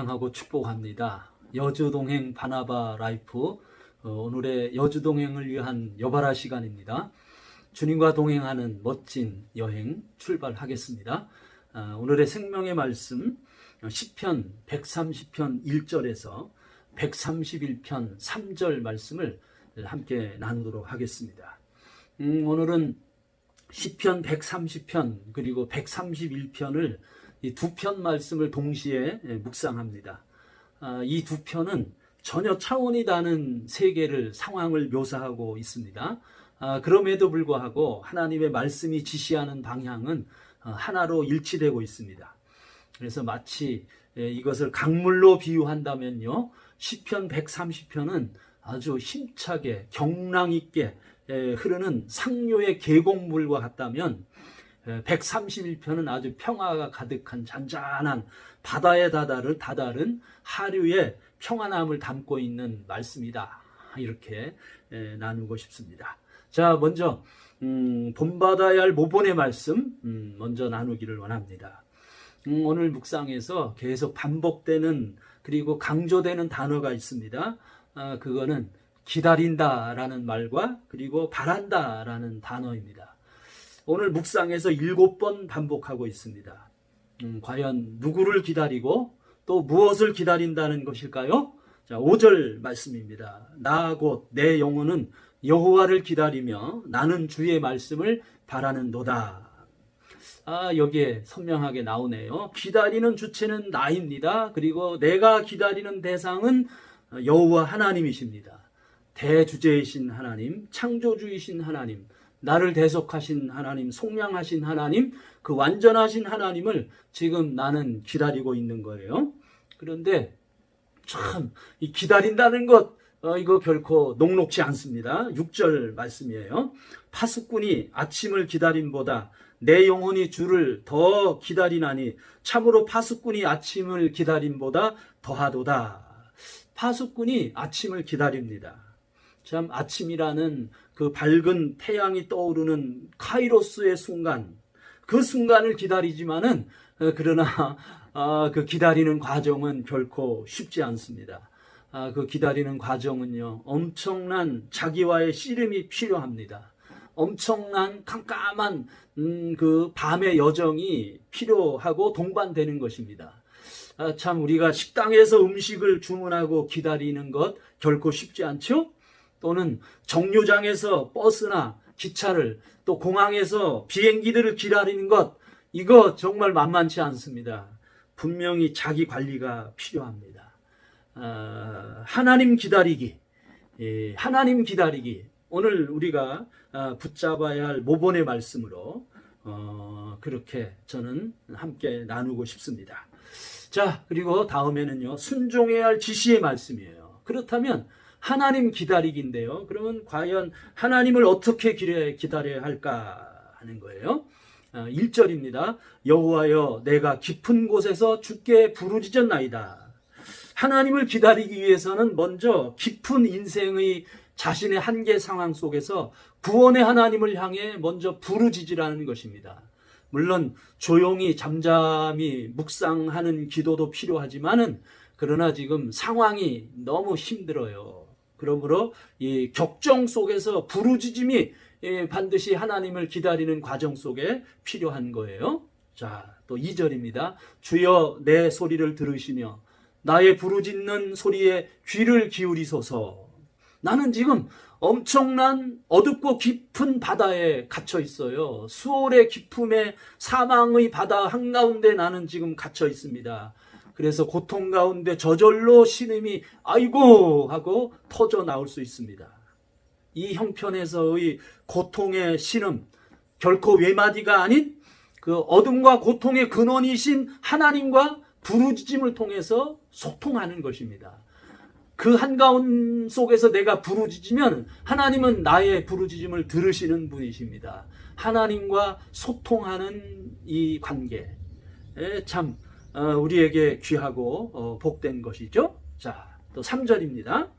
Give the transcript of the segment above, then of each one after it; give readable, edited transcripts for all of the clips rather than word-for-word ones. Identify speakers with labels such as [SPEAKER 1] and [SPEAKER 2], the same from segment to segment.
[SPEAKER 1] 사랑하고 축복합니다. 여주동행 바나바 라이프, 오늘의 여주동행을 위한 여바라 시간입니다. 주님과 동행하는 멋진 여행 출발하겠습니다. 오늘의 생명의 말씀 시편 130편 1절에서 131편 3절 말씀을 함께 나누도록 하겠습니다. 오늘은 시편 130편 그리고 131편을 이 두 편 말씀을 동시에 묵상합니다. 이 두 편은 전혀 차원이 다른 세계를 상황을 묘사하고 있습니다. 그럼에도 불구하고 하나님의 말씀이 지시하는 방향은 하나로 일치되고 있습니다. 그래서 마치 이것을 강물로 비유한다면요, 시편 130편은 아주 힘차게 경랑 있게 흐르는 상류의 계곡물과 같다면 131편은 아주 평화가 가득한 잔잔한 바다에 다다른 하류의 평안함을 담고 있는 말씀이다. 이렇게 나누고 싶습니다. 자, 먼저 본받아야 할 모본의 말씀 먼저 나누기를 원합니다. 오늘 묵상에서 계속 반복되는 그리고 강조되는 단어가 있습니다. 그거는 기다린다라는 말과 그리고 바란다라는 단어입니다. 오늘 묵상에서 7번 반복하고 있습니다. 과연 누구를 기다리고 또 무엇을 기다린다는 것일까요? 자, 5절 말씀입니다. 나 곧 내 영혼은 여호와를 기다리며 나는 주의 말씀을 바라는도다. 여기에 선명하게 나오네요. 기다리는 주체는 나입니다. 그리고 내가 기다리는 대상은 여호와 하나님이십니다. 대주제이신 하나님, 창조주이신 하나님, 나를 대속하신 하나님, 속량하신 하나님, 그 완전하신 하나님을 지금 나는 기다리고 있는 거예요. 그런데 참 이 기다린다는 것 이거 결코 녹록지 않습니다. 6절 말씀이에요. 파수꾼이 아침을 기다림보다 내 영혼이 주를 더 기다리나니 참으로 파수꾼이 아침을 기다림보다 더하도다. 파수꾼이 아침을 기다립니다. 참 아침이라는 그 밝은 태양이 떠오르는 카이로스의 순간, 그 순간을 기다리지만은 그러나 그 기다리는 과정은 결코 쉽지 않습니다. 그 기다리는 과정은요, 엄청난 자기와의 씨름이 필요합니다. 엄청난 깜깜한 그 밤의 여정이 필요하고 동반되는 것입니다. 참 우리가 식당에서 음식을 주문하고 기다리는 것 결코 쉽지 않죠? 또는 정류장에서 버스나 기차를, 또 공항에서 비행기들을 기다리는 것, 이거 정말 만만치 않습니다. 분명히 자기 관리가 필요합니다. 하나님 기다리기, 하나님 기다리기. 오늘 우리가 붙잡아야 할 모본의 말씀으로 그렇게 저는 함께 나누고 싶습니다. 자, 그리고 다음에는요, 순종해야 할 지시의 말씀이에요. 그렇다면 하나님 기다리기인데요. 그러면 과연 하나님을 어떻게 기다려야 할까 하는 거예요. 1절입니다. 여호와여 내가 깊은 곳에서 주께 부르짖었나이다. 하나님을 기다리기 위해서는 먼저 깊은 인생의 자신의 한계 상황 속에서 구원의 하나님을 향해 먼저 부르짖으라는 것입니다. 물론 조용히 잠잠히 묵상하는 기도도 필요하지만은 그러나 지금 상황이 너무 힘들어요. 그러므로 이 격정 속에서 부르짖음이 반드시 하나님을 기다리는 과정 속에 필요한 거예요. 자, 또 2절입니다. 주여 내 소리를 들으시며 나의 부르짖는 소리에 귀를 기울이소서. 나는 지금 엄청난 어둡고 깊은 바다에 갇혀 있어요. 수월의 깊음에 사망의 바다 한가운데 나는 지금 갇혀 있습니다. 그래서 고통 가운데 저절로 신음이 아이고 하고 터져 나올 수 있습니다. 이 형편에서의 고통의 신음, 결코 외마디가 아닌 그 어둠과 고통의 근원이신 하나님과 부르짖음을 통해서 소통하는 것입니다. 그 한가운 속에서 내가 부르짖으면 하나님은 나의 부르짖음을 들으시는 분이십니다. 하나님과 소통하는 이 관계, 참 우리에게 귀하고 복된 것이죠. 자, 또 3절입니다.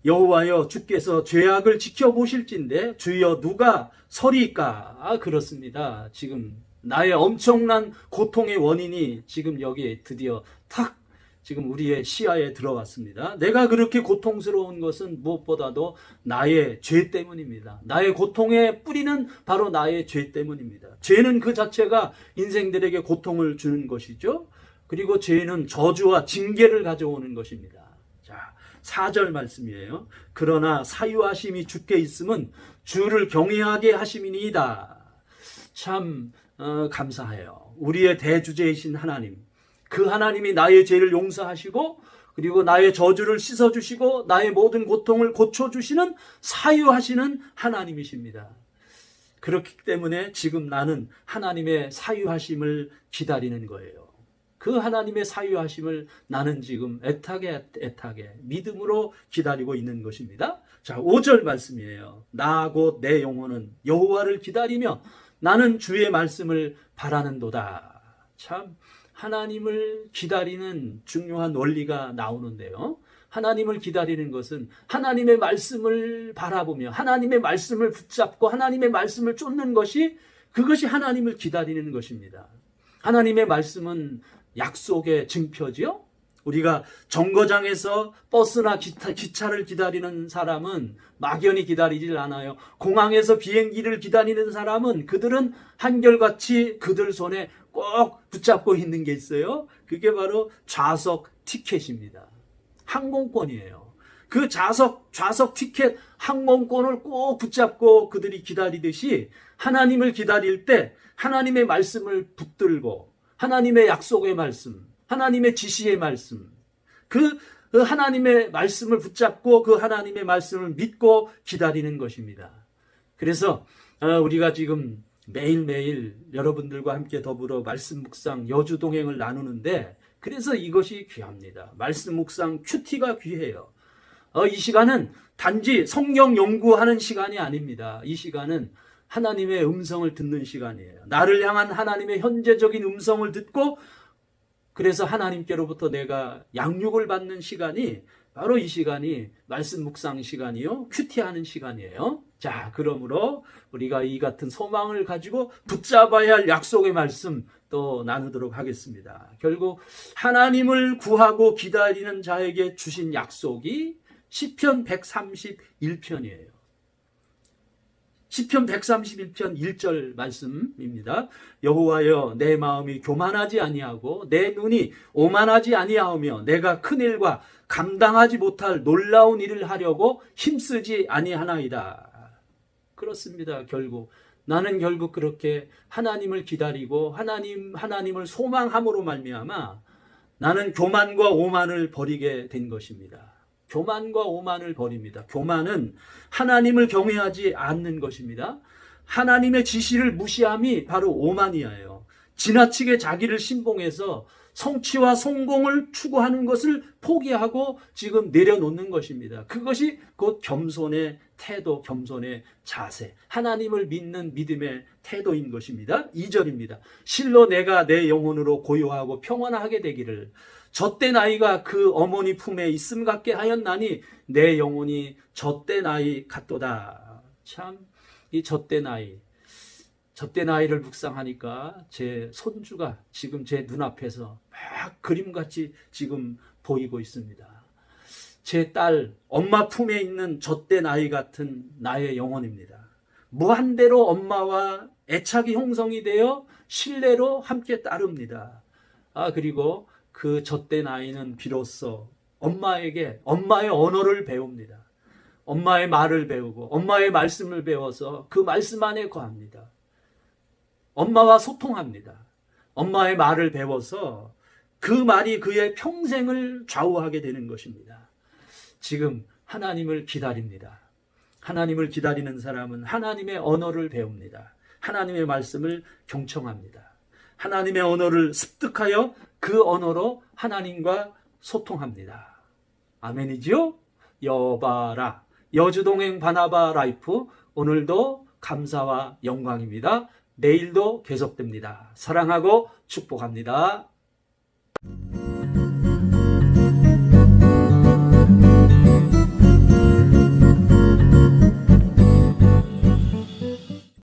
[SPEAKER 1] 여호와여 주께서 죄악을 지켜보실진데 주여 누가 서리이까? 그렇습니다. 지금 나의 엄청난 고통의 원인이 지금 여기에 드디어 탁 지금 우리의 시야에 들어왔습니다. 내가 그렇게 고통스러운 것은 무엇보다도 나의 죄 때문입니다. 나의 고통의 뿌리는 바로 나의 죄 때문입니다. 죄는 그 자체가 인생들에게 고통을 주는 것이죠. 그리고 죄는 저주와 징계를 가져오는 것입니다. 자, 4절 말씀이에요. 그러나 사유하심이 주께 있음은 주를 경외하게 하심이니이다. 참 감사해요. 우리의 대주제이신 하나님, 그 하나님이 나의 죄를 용서하시고 그리고 나의 저주를 씻어주시고 나의 모든 고통을 고쳐주시는 사유하시는 하나님이십니다. 그렇기 때문에 지금 나는 하나님의 사유하심을 기다리는 거예요. 그 하나님의 사유하심을 나는 지금 애타게 믿음으로 기다리고 있는 것입니다. 자, 5절 말씀이에요. 나 곧 내 영혼은 여호와를 기다리며 나는 주의 말씀을 바라는도다. 참 하나님을 기다리는 중요한 원리가 나오는데요. 하나님을 기다리는 것은 하나님의 말씀을 바라보며 하나님의 말씀을 붙잡고 하나님의 말씀을 쫓는 것이 그것이 하나님을 기다리는 것입니다. 하나님의 말씀은 약속의 증표지요. 우리가 정거장에서 버스나 기차를 기다리는 사람은 막연히 기다리질 않아요. 공항에서 비행기를 기다리는 사람은 그들은 한결같이 그들 손에 꼭 붙잡고 있는 게 있어요. 그게 바로 좌석 티켓입니다. 항공권이에요. 그 좌석 티켓 항공권을 꼭 붙잡고 그들이 기다리듯이 하나님을 기다릴 때 하나님의 말씀을 붙들고 하나님의 약속의 말씀, 하나님의 지시의 말씀, 그 하나님의 말씀을 붙잡고 그 하나님의 말씀을 믿고 기다리는 것입니다. 그래서 우리가 지금 매일매일 여러분들과 함께 더불어 말씀 묵상 여주 동행을 나누는데 그래서 이것이 귀합니다. 말씀 묵상 큐티가 귀해요. 이 시간은 단지 성경 연구하는 시간이 아닙니다. 이 시간은 하나님의 음성을 듣는 시간이에요. 나를 향한 하나님의 현재적인 음성을 듣고 그래서 하나님께로부터 내가 양육을 받는 시간이 바로 이 시간이 말씀 묵상 시간이요. 큐티하는 시간이에요. 자, 그러므로 우리가 이 같은 소망을 가지고 붙잡아야 할 약속의 말씀 또 나누도록 하겠습니다. 결국 하나님을 구하고 기다리는 자에게 주신 약속이 시편 131편이에요. 시편 131편 1절 말씀입니다. 여호와여 내 마음이 교만하지 아니하고 내 눈이 오만하지 아니하오며 내가 큰 일과 감당하지 못할 놀라운 일을 하려고 힘쓰지 아니하나이다. 그렇습니다. 나는 결국 그렇게 하나님을 기다리고 하나님을 소망함으로 말미암아 나는 교만과 오만을 버리게 된 것입니다. 교만과 오만을 버립니다. 교만은 하나님을 경외하지 않는 것입니다. 하나님의 지시를 무시함이 바로 오만이에요. 지나치게 자기를 신봉해서 성취와 성공을 추구하는 것을 포기하고 지금 내려놓는 것입니다. 그것이 곧 겸손의 태도, 겸손의 자세, 하나님을 믿는 믿음의 태도인 것입니다. 2절입니다. 실로 내가 내 영혼으로 고요하고 평안하게 되기를 젖된 아이가 그 어머니 품에 있음 같게 하였나니 내 영혼이 젖된 아이 같도다. 참 이 젖된 아이를 묵상하니까 제 손주가 지금 제 눈앞에서 막 그림같이 지금 보이고 있습니다. 제 딸 엄마 품에 있는 젖된 아이 같은 나의 영혼입니다. 무한대로 엄마와 애착이 형성이 되어 신뢰로 함께 따릅니다. 그리고 그 젖된 아이는 비로소 엄마의 언어를 배웁니다. 엄마의 말을 배우고 엄마의 말씀을 배워서 그 말씀 안에 거합니다. 엄마와 소통합니다. 엄마의 말을 배워서 그 말이 그의 평생을 좌우하게 되는 것입니다. 지금 하나님을 기다립니다. 하나님을 기다리는 사람은 하나님의 언어를 배웁니다. 하나님의 말씀을 경청합니다. 하나님의 언어를 습득하여 그 언어로 하나님과 소통합니다. 아멘이지요? 여바라 여주동행 바나바 라이프 오늘도 감사와 영광입니다. 내일도 계속됩니다. 사랑하고 축복합니다.